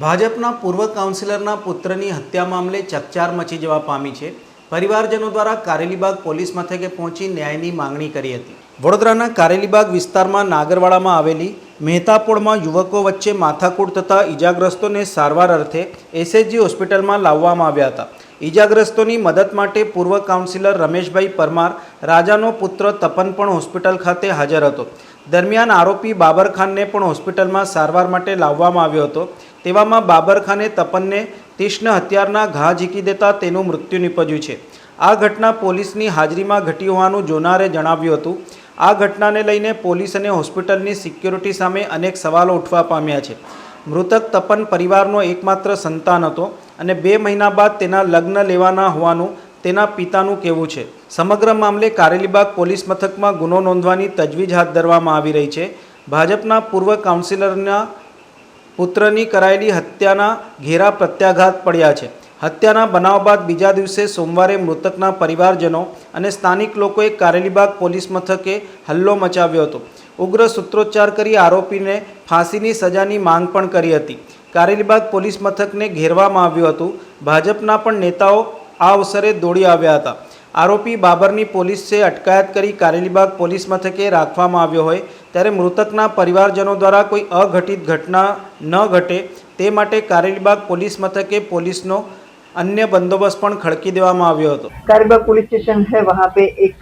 ભાજપના પૂર્વ કાઉન્સિલરના પુત્રની હત્યા મામલે ચકચાર મચી જવા પામી છે. પરિવારજનો દ્વારા કારેલીબાગ પોલીસ મથકે પહોંચી ન્યાયની માંગણી કરી હતી. વડોદરાના કારેલીબાગ વિસ્તારમાં નાગરવાડામાં આવેલી મહેતાપોળમાં યુવકો વચ્ચે માથાકૂટ થતાં ઈજાગ્રસ્તોને સારવાર અર્થે એસએચજી હોસ્પિટલમાં લાવવામાં આવ્યા હતા. ઈજાગ્રસ્તોની મદદ માટે પૂર્વ કાઉન્સિલર રમેશભાઈ પરમાર રાજાનો પુત્ર તપન પણ હોસ્પિટલ ખાતે હાજર હતો. દરમિયાન આરોપી બાબર ખાનને પણ હોસ્પિટલમાં સારવાર માટે લાવવામાં આવ્યો હતો. તેવામાં બાબર ખાને તપનને તીક્ષ્ણ હથિયારના ઘા ઝીકી દેતા તેનું મૃત્યુ નીપજ્યું છે. આ ઘટના પોલીસની હાજરીમાં ઘટી હોવાનું જોનારે જણાવ્યું હતું. આ ઘટનાને લઈને પોલીસ અને હોસ્પિટલની સિક્યોરિટી સામે અનેક સવાલો ઉઠવા પામ્યા છે. મૃતક તપન પરિવારનો એકમાત્ર સંતાન હતો અને 2 મહિના બાદ તેના લગ્ન લેવાના હોવાનું તેના પિતાનું કહેવું છે. સમગ્ર મામલે કારેલીબાગ પોલીસ મથકમાં ગુનો નોંધવાની તજવીજ હાથ ધરવામાં આવી રહી છે. ભાજપના પૂર્વ કાઉન્સિલરના પુત્રની કરાયેલી હત્યાના ઘેરા પ્રત્યાઘાત પડ્યા છે. હત્યાના બનાવ બાદ બીજા દિવસે સોમવારે મૃતકના પરિવારજનો અને સ્થાનિક લોકોએ કારેલીબાગ પોલીસ મથકે હલ્લો મચાવ્યો હતો. ઉગ્ર સૂત્રોચ્ચાર કરી આરોપીને ફાંસીની સજાની માંગ પણ કરી હતી. કારેલીબાગ પોલીસ મથકને ઘેરવામાં આવ્યું હતું. ભાજપના પણ નેતાઓ આ અવસરે દોડી આવ્યા હતા. આરોપી બાબરની પોલીસે અટકાયત કરી કારેલીબાગ પોલીસ મથકે રાખવામાં આવ્યો હોય ત્યારે મૃતકના પરિવારજનો દ્વારા કોઈ અઘટિત ઘટના ન ઘટે તે માટે કારેલીબાગ પોલીસ મથકે પોલીસનો अन्य बंदोबस्त પણ खड़की देवामां આવ્યો હતો. कारेलीबाग पुलिस स्टेशन है, वहाँ पे एक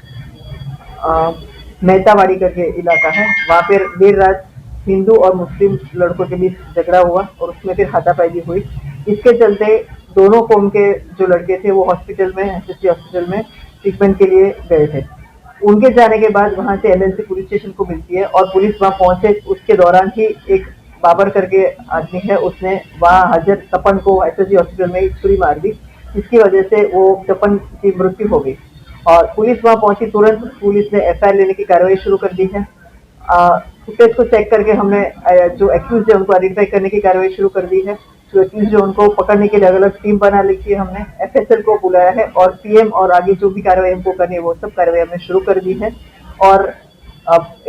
मेहतावाड़ी करके इलाका है, वहाँ पे देर रात हिंदू और मुस्लिम लड़कों के बीच झगड़ा हुआ और उसमें फिर हाथापाई हुई. इसके चलते दोनों कौम के जो लड़के थे वो हॉस्पिटल में एसएसजी हॉस्पिटल में ट्रीटमेंट के लिए गए थे. उनके जाने के बाद वहाँ से एलएनसी पुलिस स्टेशन को मिलती है और पुलिस वहाँ पहुंचे. उसके दौरान ही एक बाबर करके आदमी है, उसने वहाँ हाजिर तपन को एसएसजी हॉस्पिटल में छुरी मार दी, जिसकी वजह से वो तपन की मृत्यु हो गई. और पुलिस वहाँ पहुंची, तुरंत पुलिस ने एफआईआर लेने की कार्रवाई शुरू कर दी है. फुटेज को चेक करके हमने जो एक्यूज है उनको आइडेंटिफाई करने की कार्रवाई शुरू कर दी है. जो एक्यूज है उनको पकड़ने के लिए अलग अलग टीम बना ली है हमने, एफएसएल को बुलाया है और पीएम और आगे जो भी कार्रवाई हमको करनी है वो सब कार्रवाई हमने शुरू कर दी है. और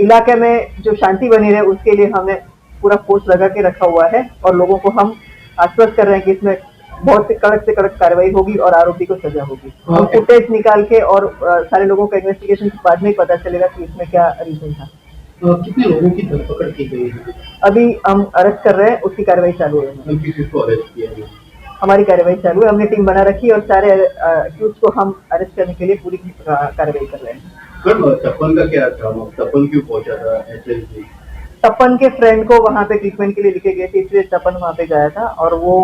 इलाके में जो शांति बनी रहे उसके लिए हमने पूरा फोर्स लगा के रखा हुआ है और लोगों को हम आश्वस्त कर रहे हैं कि इसमें बहुत से कड़क कार्रवाई होगी और आरोपी को सजा होगी. हम फुटेज निकाल के और सारे लोगों का इन्वेस्टिगेशन के बाद में ही पता चलेगा कि इसमें क्या रीजन था. तो कितने लोगों की धरपकड़ की गई है? अभी हम अरेस्ट कर रहे हैं, उसकी कार्रवाई चालू है. किसको अरेस्ट किया गया? हमारी कार्रवाई चालू है, हमने टीम बना रखी है और सारे एक्यूज को हम अरेस्ट करने के लिए पूरी कार्रवाई कर रहे हैं. तपन का क्या था? तपन क्यों पहुंचा था एसएसजी? तपन के फ्रेंड को वहाँ पे ट्रीटमेंट के लिए लेके गए थे, इसलिए तपन वहाँ पे गया था और वो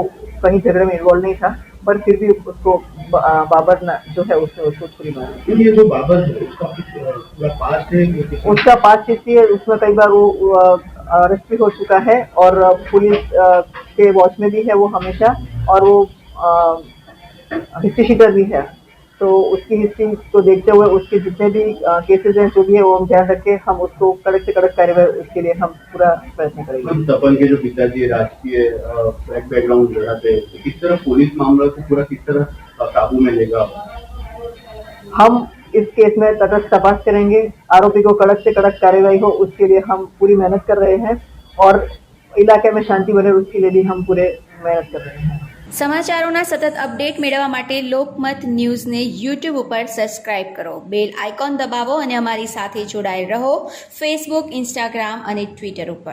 कहीं झगड़े में इन्वॉल्व नहीं था, पर फिर भी उसको बाबर जो है उसने उसको छुरी मारी. ये जो बाबर है उसका पास्ट है? उसका पास्ट हिस्ट्री है, उसमें कई बार वो अरेस्ट भी हो चुका है और पुलिस के वॉच में भी है वो हमेशा, और वो हिस्ट्री शीटर भी है. तो उसकी हिस्ट्री को देखते हुए उसके जितने भी केसेस हैं जो भी है वो हम ध्यान रख के हम उसको कड़क से कड़क कार्रवाई उसके लिए हम पूरा प्रयत्न करेंगे. तपन के जो पिताजी राजकीय बैकग्राउंड रहा थे, किस तरह पुलिस मामला को पूरा किस तरह काबू में लेगा? हम इस केस में तटस्थ तपास करेंगे, आरोपी को कड़क से कड़क कार्रवाई हो उसके लिए हम पूरी मेहनत कर रहे हैं और इलाके में शांति बने उसके लिए भी हम पूरे मेहनत कर रहे हैं. સમાચારોના સતત અપડેટ મેળવવા માટે લોકમત ન્યૂઝને યુટ્યુબ ઉપર સબસ્ક્રાઇબ કરો, બેલ આઇકોન દબાવો અને અમારી સાથે જોડાયેલ રહો ફેસબુક, ઇન્સ્ટાગ્રામ અને ટ્વિટર ઉપર.